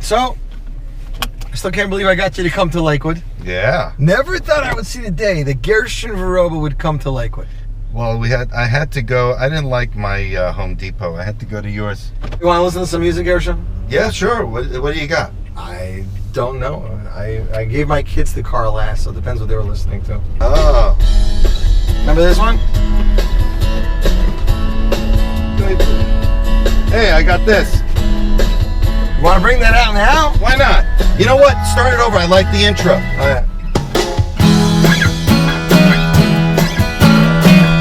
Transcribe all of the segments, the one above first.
So, I still can't believe I got you to come to Lakewood. Yeah. Never thought I would see the day that Gershon Veroba would come to Lakewood. Well, I had to go. I didn't like my Home Depot. I had to go to yours. You want to listen to some music, Gershon? Yeah, sure. What do you got? I don't know. I gave my kids the car last, so it depends what they were listening to. Oh. Remember this one? Hey, I got this. You want to bring that out now? Why not? You know what? Start it over. I like the intro. All right.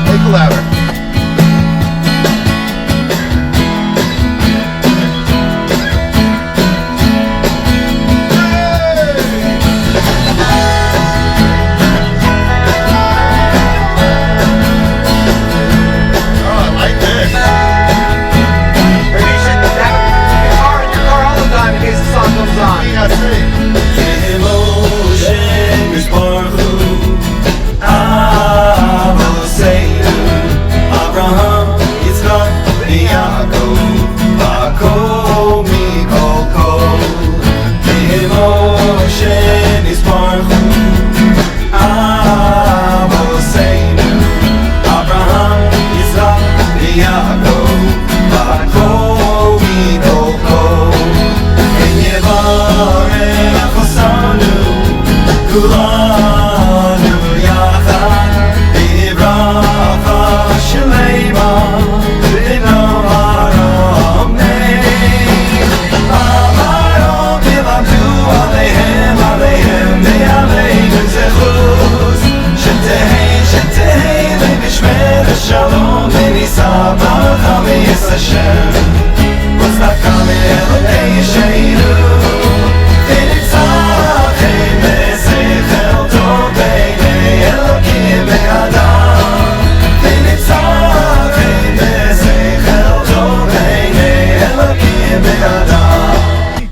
Make it louder.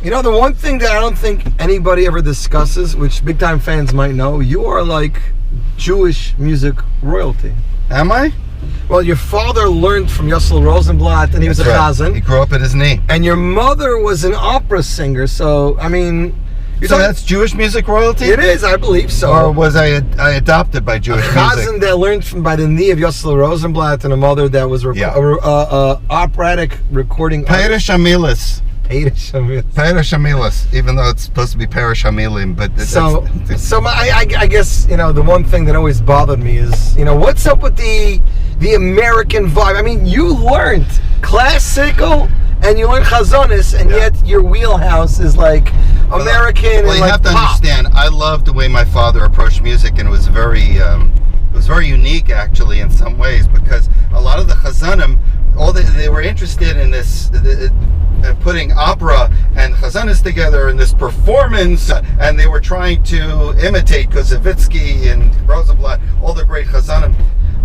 You know, the one thing that I don't think anybody ever discusses, which big time fans might know, you are like Jewish music royalty. Am I? Well, your father learned from Yossi Rosenblatt, and he was a chazan. He grew up at his knee. And your mother was an opera singer, so, I mean... So that's Jewish music royalty? It is, I believe so. Or was I adopted by Jewish music? A chazan that learned from by the knee of Yossi Rosenblatt, and a mother that was operatic recording... Perish Amilis. Perish Amilis, even though it's supposed to be Perish Amilim, but... I guess, you know, the one thing that always bothered me is, you know, what's up with the American vibe? I mean, you learned classical and you learned chazonis, and yet your wheelhouse is like American. Well, you have to understand, I love the way my father approached music, and it was very unique, actually, in some ways, because a lot of the chazanim, they were interested in this... putting opera and chazanis together in this performance, and they were trying to imitate Koussevitzky and Rosenblatt, all the great chazanim.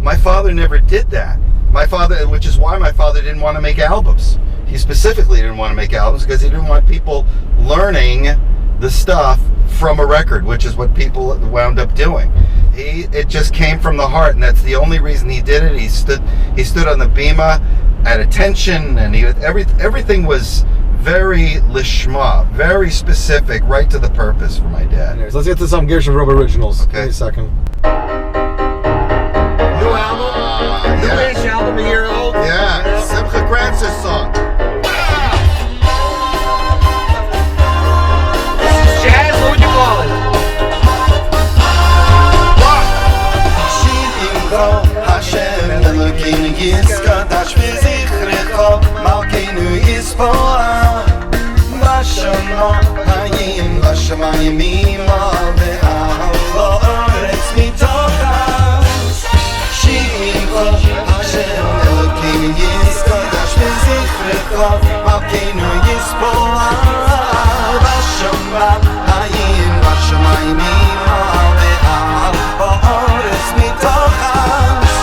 My father never did that. Which is why my father didn't want to make albums. He specifically didn't want to make albums because he didn't want people learning the stuff from a record, which is what people wound up doing. It just came from the heart, and that's the only reason he did it. He stood on the bima at attention, and everything was very lishma, very specific, right to the purpose for my dad. Anyways, let's get to some Gershon Veroba originals. Okay. Give me a second. New album? New-ish album, a year old? Yeah, Simcha Grantz's song. This is jazz, what would you call it? Hashem Elokeinu Yiskadash V'zichrecha Malkeinu Yispoah Bashamayim Bashamayim Ima Ve'al La'aretz Mitochas Shimcha Hashem Elokeinu Yiskadash V'zichrecha Malkeinu Yispoah Bashamayim Bashamayim Ima Ve'al La'aretz Mitochas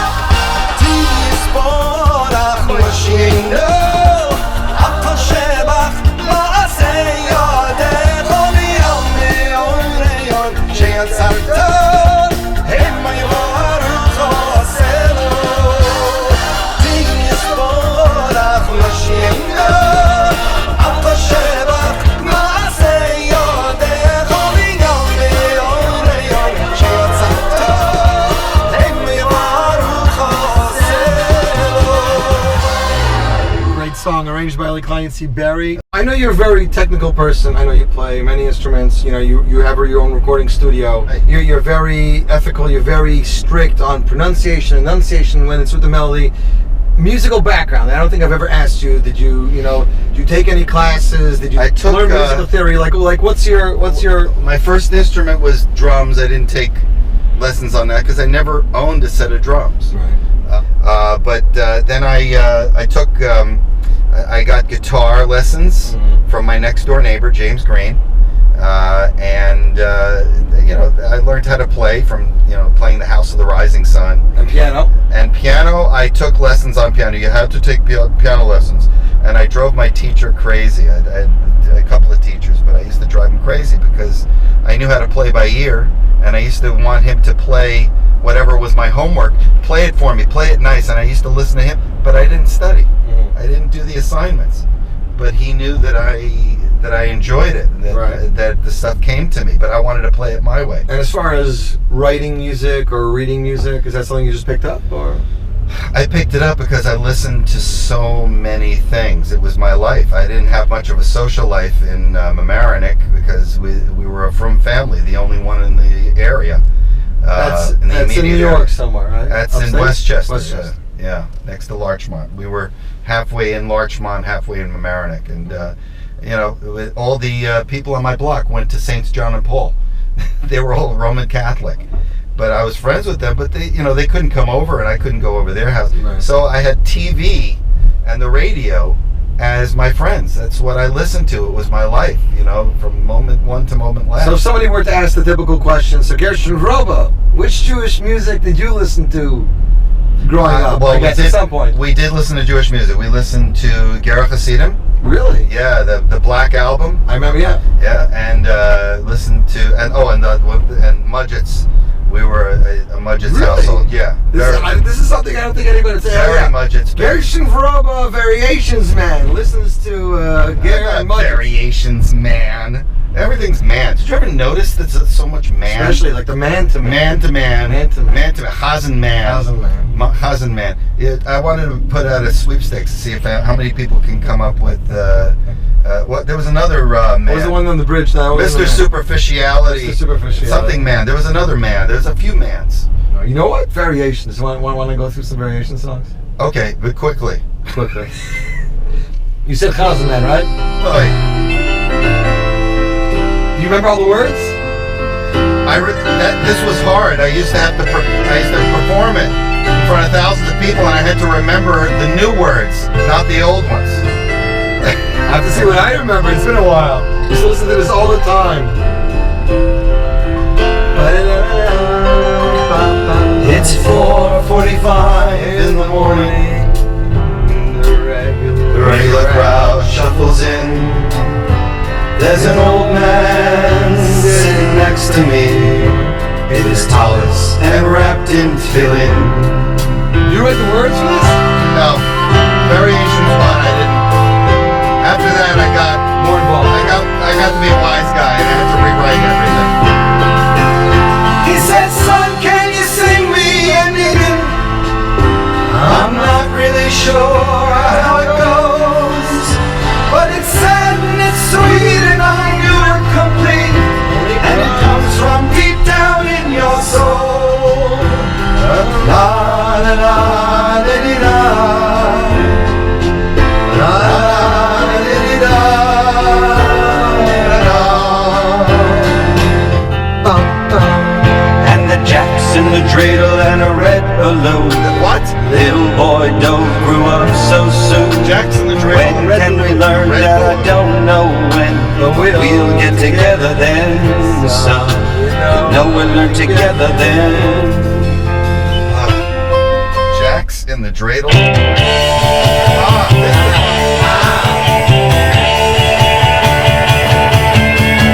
Eli Klein, C. Barry. I know you're a very technical person. I know you play many instruments. You know, you have your own recording studio. You're very ethical. You're very strict on pronunciation, enunciation when it's with the melody. Musical background. I don't think I've ever asked you. Did you take any classes? Did you learn musical theory? Like what's your? My first instrument was drums. I didn't take lessons on that because I never owned a set of drums. Right. But then I took I got guitar lessons from my next door neighbor James Green, and I learned how to play from playing the House of the Rising Sun. And piano. And piano, I took lessons on piano. You had to take piano lessons, and I drove my teacher crazy. I had a couple of teachers, but I used to drive him crazy because I knew how to play by ear, and I used to want him to play whatever was my homework. Play it for me, play it nice, and I used to listen to him, but I didn't study. I didn't do the assignments, but he knew that I enjoyed it, that the stuff came to me, but I wanted to play it my way. And as far as writing music or reading music, is that something you just picked up, or? I picked it up because I listened to so many things. It was my life. I didn't have much of a social life in Mamaroneck because we were a frum family, the only one in the area. That's in New York somewhere, right? That's Upstate? in Westchester. Westchester. Yeah, next to Larchmont. We were halfway in Larchmont, halfway in Mamaroneck, and all the people on my block went to Saints John and Paul. They were all Roman Catholic, but I was friends with them. But they couldn't come over, and I couldn't go over their house. Right. So I had TV and the radio as my friends. That's what I listened to. It was my life, from moment one to moment last. So if somebody were to ask the typical question, so Gershon Veroba, which Jewish music did you listen to growing up? Well, at some point. We did listen to Jewish music. We listened to Gershon Hasidim. Really? Yeah, the Black Album. I remember, yeah. Yeah, and listened to and Mudgetts. We were a Mudgetts household. Yeah. This is something I don't think anybody would say. Very Mudgetts. Gershon Veroba Variations Man listens to Gershon Variations Man. Everything's man. Did you ever notice that there's so much man? Especially like the man to man. Man to man. Man to man. Man to man. Hazen man. Hazen man. Hazen man. I wanted to put out a sweepstakes to see how many people can come up with. What? There was another man. What was the one on the bridge now? Mr. Superficiality. Mr. Superficiality. Something man. There was another man. There's a few mans. You know what? Variations. Want to go through some variation songs? Okay, but quickly. Quickly. You said Hazen man, right? Oh, Do you remember all the words? This was hard. I used to perform it in front of thousands of people, and I had to remember the new words, not the old ones. I have to see what I remember. It's been a while. I used to listen to this all the time. It's 4:45 in the morning. The regular crowd shuffles in. There's an old man sitting next to me in his tallis and wrapped in tefillin. You write the words for this? No, variations one. I didn't. After that, I got More involved. I got to be a wise guy, and I had to rewrite everything. He said, "Son, can you sing me a niggun? I'm not really sure how it goes, but it's sad and it's sweet and I knew it complete, and it comes from deep down in your soul. La la la la di da, la la di da da. And the jacks in the dreidel and a red balloon. What? Little boy Dove grew up so soon. Jackson the Dreidel. When can we learn Red that? Bull. I don't know when, but we'll get together then, son. You know we'll learn together then. Jacks in the dreidel.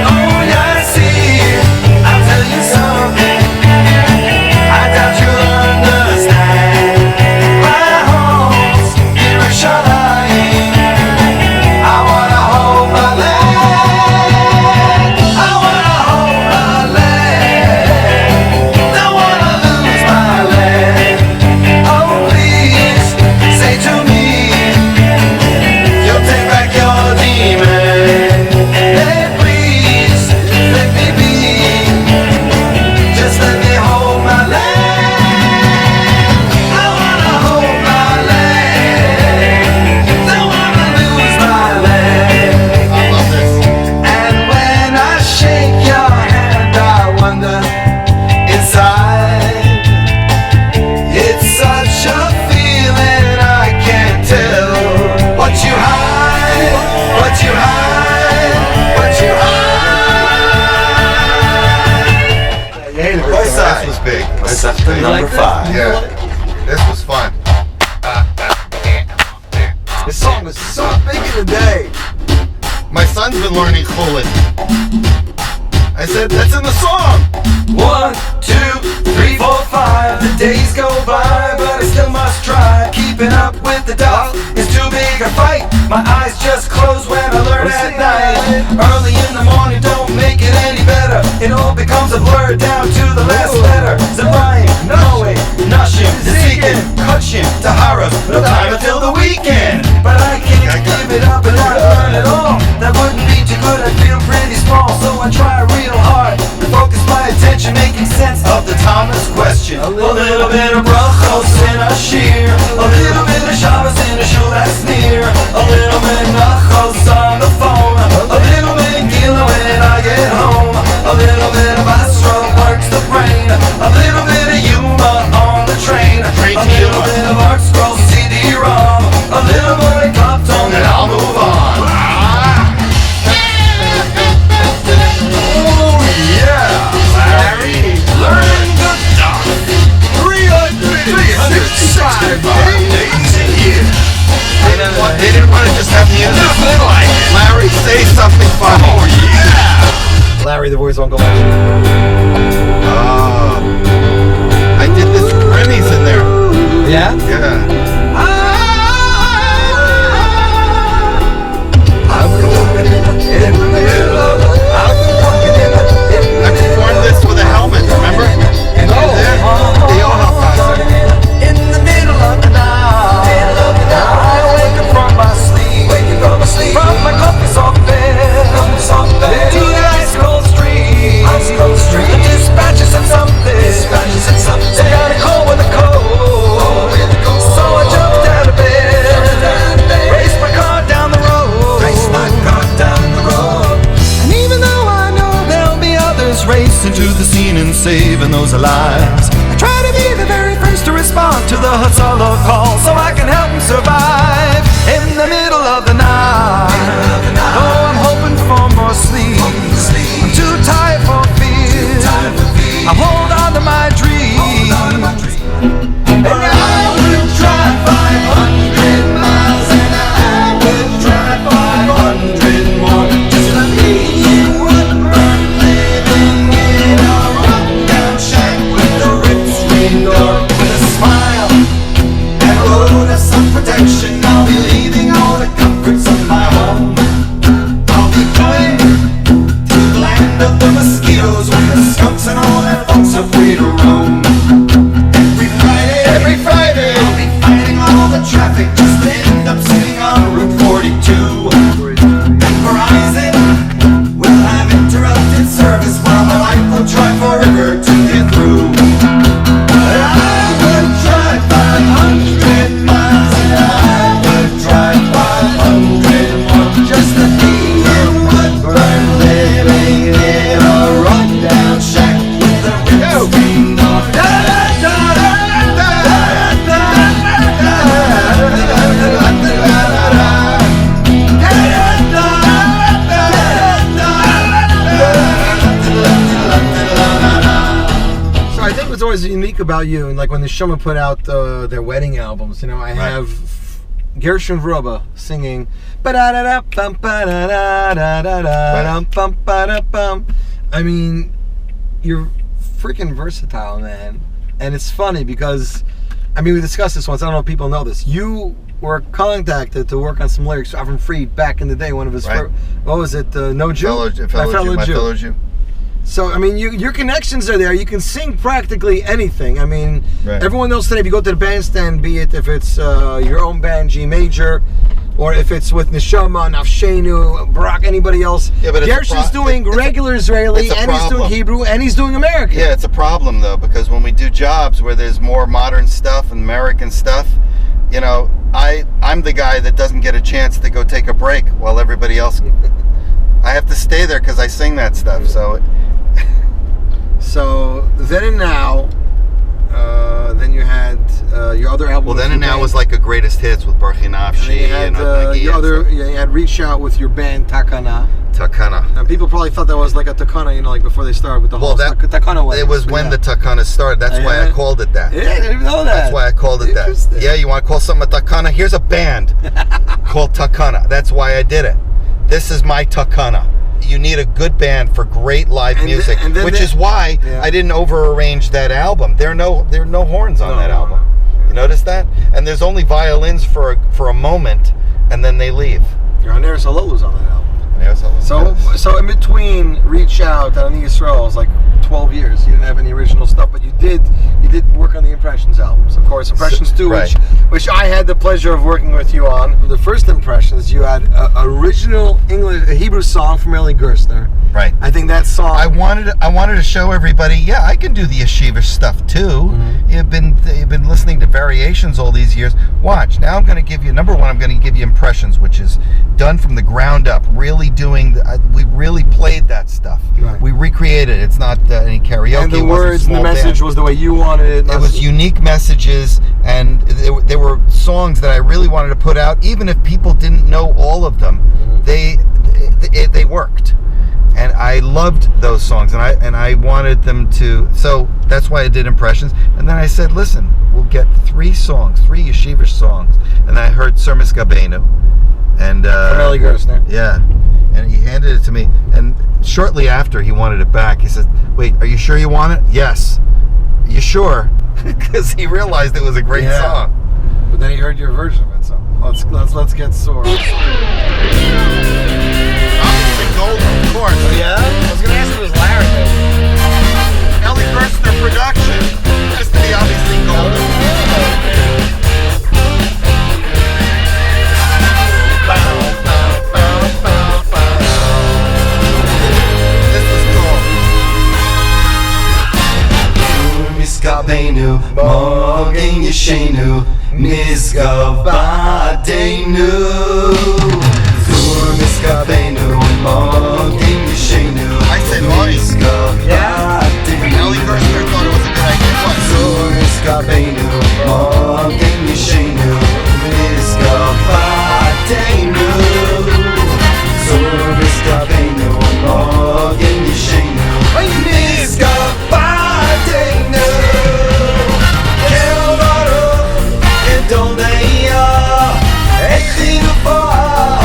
Oh yeah, I see. I'll tell you something. I doubt you'll understand. My home's Yerushalayim. I wanna hold my land. I wanna hold my land. Don't wanna lose my land. Oh please, say to me. son's been learning chulin. I said, that's in the song. 1, 2, 3, 4, 5. The days go by, but I still must try. Keeping up with the dog is too big a fight. My eyes just close when I learn at night. Early in the morning don't make it any better. It all becomes a blur down to the last letter. Zabayim, Noe, Nashim, Zikin, Kutchim, Tahara. No time until the weekend. But I can't give it up and not learn it all. That wouldn't be too good, I feel pretty small. So I try real hard to focus my attention, making sense of the Thomas question. A little bit of brachos in a shir, a little bit of Shabbos in a shul that's near, a little bit of nachos on the phone, a little bit of Gila when I get home, a little bit of Astro works the brain, a little bit of Yuma on the train, a little bit of Art Scroll CD-ROM, a little bit of Compton, and I'll move on. Learning the stuff. 365 days a year. They didn't want to just have music. Nothing like it. Larry, say something funny. Oh yeah. Larry, the voice won't go back. I did this Grammys in there. Yeah? Yeah. In the middle of the I performed this with a helmet, remember? The Yoha concert. In the middle of the night, I wake up from my sleep, from my coffee soft bed, to the ice cold street. The dispatcher said something, they got a cold with a cold. So I jumped out of bed, raced my car down the road. And even though I know there'll be others racing to the scene and saving those lives, I try to be the very first to respond to the Hatzalah call, so I can help them survive in the middle of the night. Though I'm hoping for more sleep, I'm too tired for fear. I hold on to my dreams, and I will drive 500 miles, and I will drive 500 more, just to be in Woodburn, living in a rundown shack with a ripped screen door, with a smile and a load of sun protection. I'll be leaving all the comforts of my home. I'll be going to the land of the mosquitoes, where the skunks and all that folks are free to roam. Every Friday, I'll be fighting all the traffic just to end up sitting on Route 42. And Verizon will have interrupted service while my life will try forever to get through. But I would drive 500 miles, and I would drive 500 more, just to be in Woodburn, living in a rundown shack with a ripped screen door. So I think what's always unique about you, and like when the Shema put out their wedding albums, you know, I have Gershon Veroba singing. I mean, you're freaking versatile, man. And it's funny because, I mean, we discussed this once. I don't know if people know this. You were contacted to work on some lyrics for Avram Fried back in the day. One of his first, what was it? No Jew? My fellow Jew. So, I mean, your connections are there. You can sing practically anything. I mean, everyone knows today, if you go to the bandstand, be it if it's your own band, G Major, or if it's with Neshama, Nafshenu, Barak, anybody else. Yeah, but Gershon's doing regular Israeli, and he's doing Hebrew, and he's doing American. Yeah, it's a problem, though, because when we do jobs where there's more modern stuff and American stuff, you know, I'm the guy that doesn't get a chance to go take a break while everybody else... I have to stay there because I sing that stuff, so... So, Then and Now, then you had your other album. Well, Then and Now was like a greatest hits with Baruch Nafshi and your other. You had Reach Out with your band Takana. And people probably thought that was like a Takana, you know, like before they started with the whole Takana way. It was when the Takana started. That's why I called it that. Yeah, I didn't know that. That's why I called it that. Yeah, you want to call something a Takana? Here's a band called Takana. That's why I did it. this is my takana. You need a good band for great live music, which is why I didn't over-arrange that album. There are no horns on that album. You notice that? And there's only violins for a moment, and then they leave. Your Haneres Halolu's on that album. So in between Reach Out and the Yisrael, it's like 12 years. You didn't have any original stuff, but you did work on the Impressions albums. Of course, Impressions 2, which I had the pleasure of working with you on. The first Impressions, you had an original a Hebrew song from Eli Gerstner. Right. I think that song. I wanted to show everybody. Yeah, I can do the yeshiva stuff too. Mm-hmm. You've been listening to variations all these years. Watch. Now I'm going to give you number one. I'm going to give you Impressions, which is done from the ground up. Really we really played that stuff. Right. We recreated it. It's not any karaoke. And the words and the message was the way you wanted it. It was unique messages, and there were songs that I really wanted to put out, even if people didn't know all of them. Mm-hmm. They worked. And I loved those songs, and I wanted them to. So that's why I did Impressions. And then I said, listen, we'll get 3 yeshiva songs. And I heard Sermis Gabenu, and from Eli Gerstner. Yeah, and he handed it to me. And shortly after, he wanted it back. He said, "Wait, are you sure you want it?" "Yes." "You sure?" Because he realized it was a great song. But then he heard your version of it. So let's get sore. Gold, of course. Oh, yeah? I was going to ask if it was Larry. Eli Gerstner production has to be obviously gold. This was cool. Miskabenu, Morgen Yeshenu, Miskabadenu. Miskabenu, Morgen Yeshenu. I said voice. Eli Gerstner thought it was a good idea. What? Miskabenu, Morgen Yeshenu, Miskabadenu. Miskabenu, Morgen Yeshenu, Miskabadenu. Kel Baruch Gedoleya, Echinu Boaz.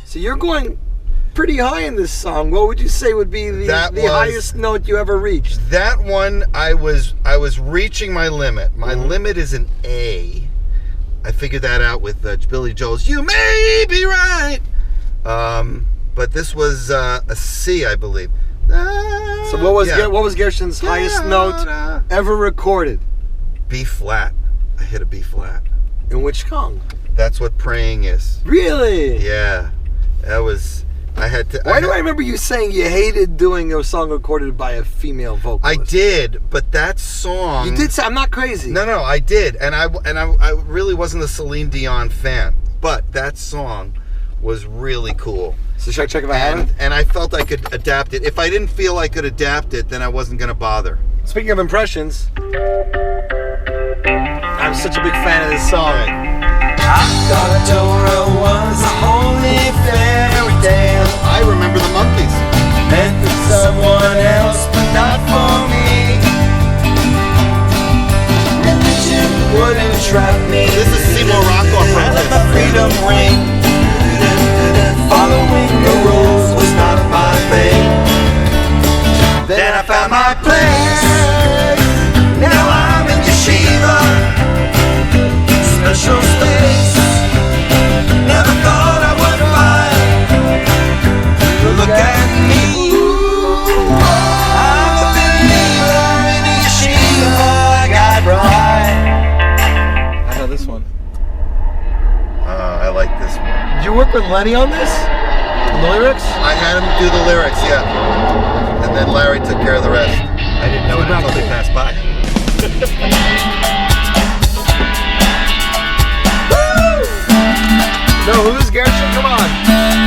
So you're going pretty high in this song. What would you say would be the highest note you ever reached? That one, I was reaching my limit. My limit is an A. I figured that out with Billy Joel's "You May Be Right," but this was a C, I believe. So what was Gershon's highest note ever recorded? B flat. I hit a B flat. In which song? That's what praying is. Really? Yeah, that was. I had to. Why do I remember you saying you hated doing a song recorded by a female vocalist? I did, but that song. You did say, I'm not crazy. No, I did, and I really wasn't a Celine Dion fan, but that song was really cool. So should I check if I have it? And I felt I could adapt it. If I didn't feel I could adapt it, then I wasn't going to bother. Speaking of Impressions, I'm such a big fan of this song. I thought Torah was a holy fairy tale. I remember the Monkeys. Meant for someone else, but not for me. Religion wouldn't trap me. This is Seymour Rocco I let apprentice. my freedom ring. Following the rules was not my thing. Then I found my place. Now I'm in yeshiva. Special space. Never thought I would find. Look at me. I'm a believer in yeshiva. I got right. I know this one. I like this one. Did you work with Lenny on this? On the lyrics? I had him do the lyrics, yeah. And then Larry took care of the rest. I didn't know it until they passed by. No, who's Gershon? Come on.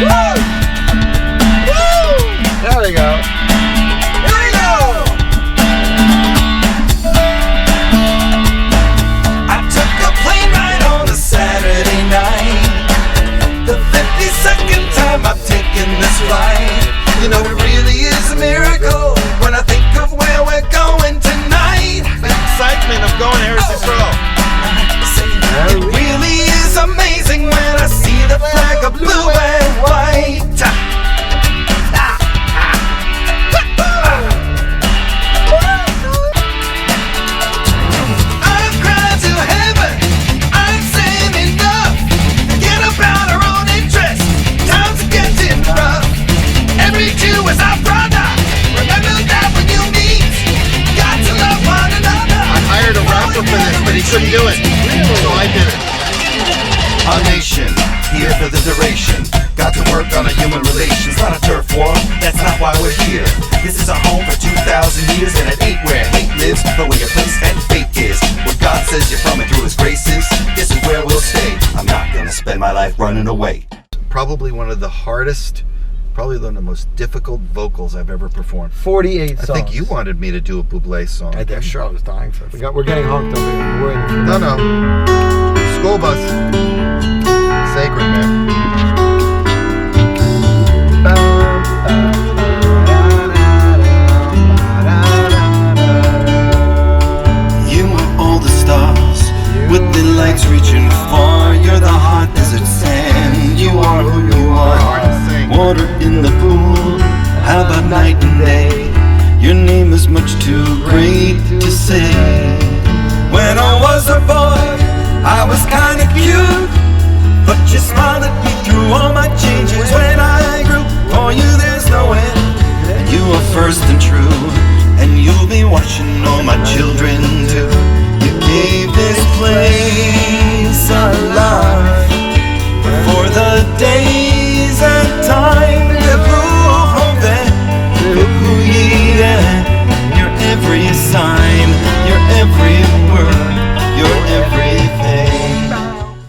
Woo! Woo! There we go. Here we go. couldn't do it. So I did it. Our nation, here for the duration. Got to work on our human relations, not a turf war. That's not why we're here. This is a home for 2,000 years, and it ain't where hate lives, but where your place and fate is. Where God says you're from and through His graces, this is where we'll stay. I'm not gonna spend my life running away. Probably one of the hardest, probably one of the most difficult vocals I've ever performed. 48 songs. I think you wanted me to do a Bublé song. I did. Sure, I was dying for it. We're getting honked over here. We're waiting for No. School bus. Sacred, man. You are all the stars with the lights reaching far. You're the hot desert sand. You are who you are. Water in the pool. How about night and day? Your name is much too great to say. When I was a boy, I was kinda cute, but you smiled at me through all my changes. When I grew, for you there's no end, and you are first and true, and you'll be watching all my children too. You gave this place alive for the days and time that prove home then. You're every sign, you're every word, you're everything.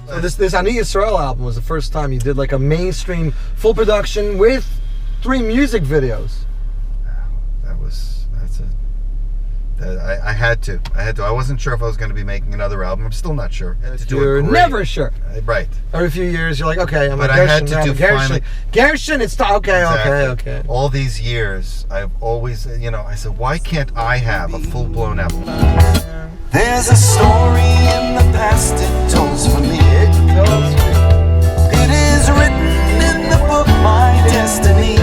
So this Ani Yisrael album was the first time you did like a mainstream full production with 3 music videos. I had to. I wasn't sure if I was going to be making another album. I'm still not sure. You're never sure. Right. Every few years, you're like, okay, I'm But a I had Gershon. to do Gershon. finally. Gershon, it's okay. All these years, I've always, I said, why can't I have a full-blown album? There's a story in the past it tells for me. It is written in the book, my destiny.